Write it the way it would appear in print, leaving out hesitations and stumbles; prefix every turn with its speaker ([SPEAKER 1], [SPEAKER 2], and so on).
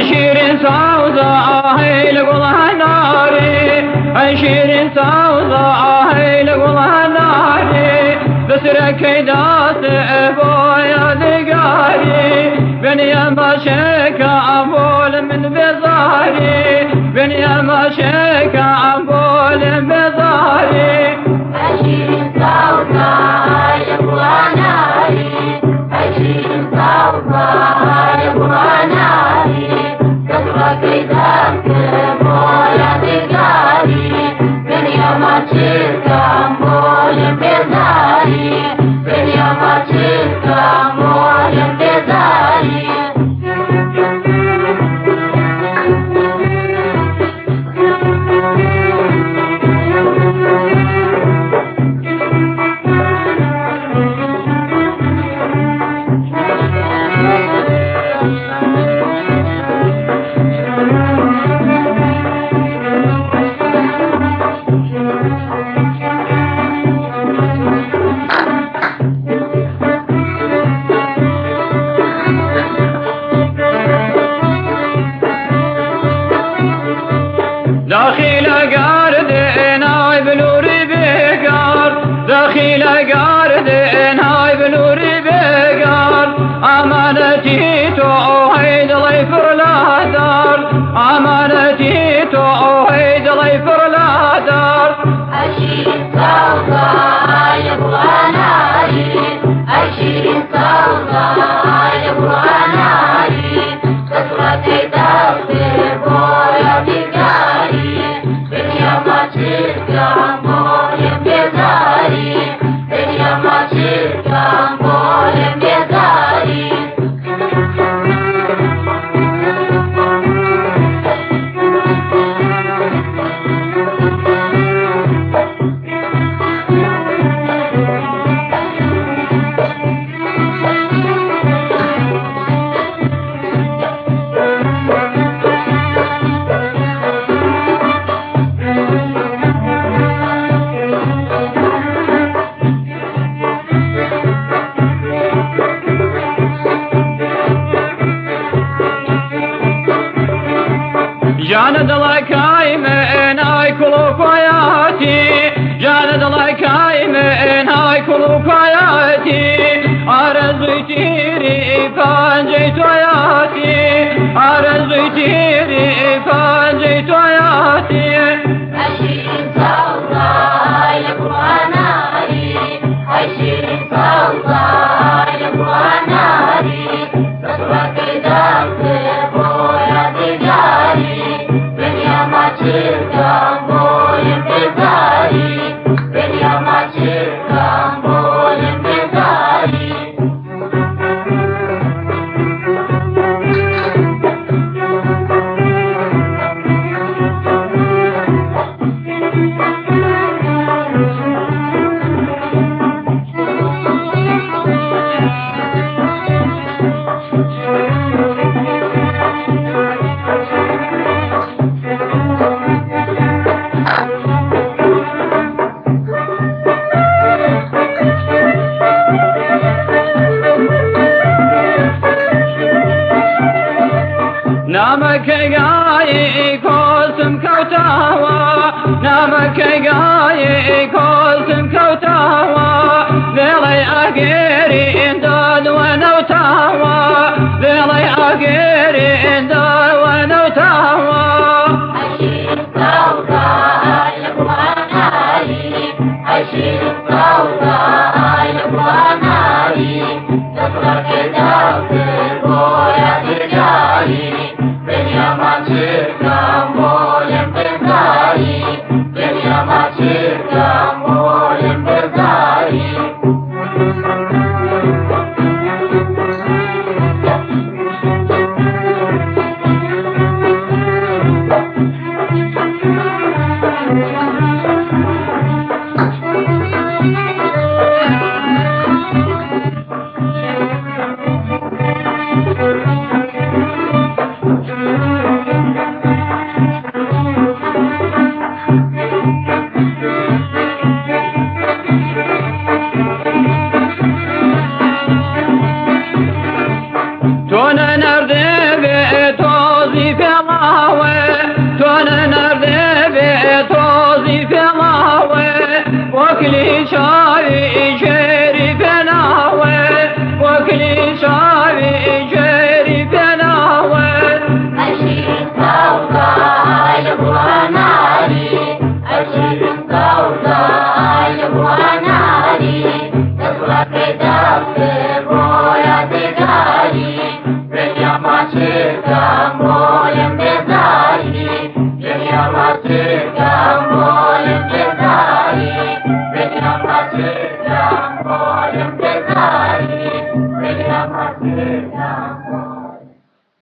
[SPEAKER 1] شيرين سوزة هيل قولها ناري شيرين سوزة هيل قولها ناري بسرك داس بويا دقاري بني مشيك أبول من بزاري بني مشيك أبول بزاري
[SPEAKER 2] شيرين سوزة هيل قولها ناري شيرين سوزة هيل قولها ناري كيدك بويا دقاري بنيا ما تشيكا بويا بزاري بنيا ما تشيكا بويا بزاري
[SPEAKER 1] داخل قاردين هاي بنوري بقار داخل قاردين هاي بنوري بقار أمانتي توحيد الله يفر لا دار أمانتي توحيد الله يفر لا دار
[SPEAKER 2] عشرين سوزة يبغى ناري عشرين سوزة يبغى ناري كسرة دافر بويا دقاري بنيا ما تشيكا بويا بزاري بنيا ما تشيكا بويا بزاري
[SPEAKER 1] جاند لك من هاي كلوك وياتي جاند لك من هاي كلوك وياتي أرزي تيري فانجيت وياتي أرزي تيري فانجيت وياتي
[SPEAKER 2] عشرين سوزة يبغى ناري عشرين سوزة يبغى ناري كسرة دافر بويا دقاري بنيا ما تشيكا بويا بزاري بنيا ما تشيكا بويا بزاري
[SPEAKER 1] نامك قاي كوسم كوتاوا نامك قاي كوسم كوتاوا ذلي أقيري انداد ونوتاوا ذلي أقيري انداد ونوتاوا
[SPEAKER 2] عشرين سوزة يبغى ناري عشرين سوزة يبغى ناري كسرة دافر بويا دقاري بنيا ما تشيكا بويا بزاري بنيا ما تشيكا بويا بزاري
[SPEAKER 1] وكلي شاري شريف ناول وكلي شاري شريف ناول
[SPEAKER 2] أشيل صوتا يبغى ناري أشيل صوتا يبغى ناري تسوى كده في مويا تجاري بنيا ما شيكا مويا تجاري بنيا ما شيكا مويا تجاري بنيا ما شيكا مويا تجاري بنيا ما شيكا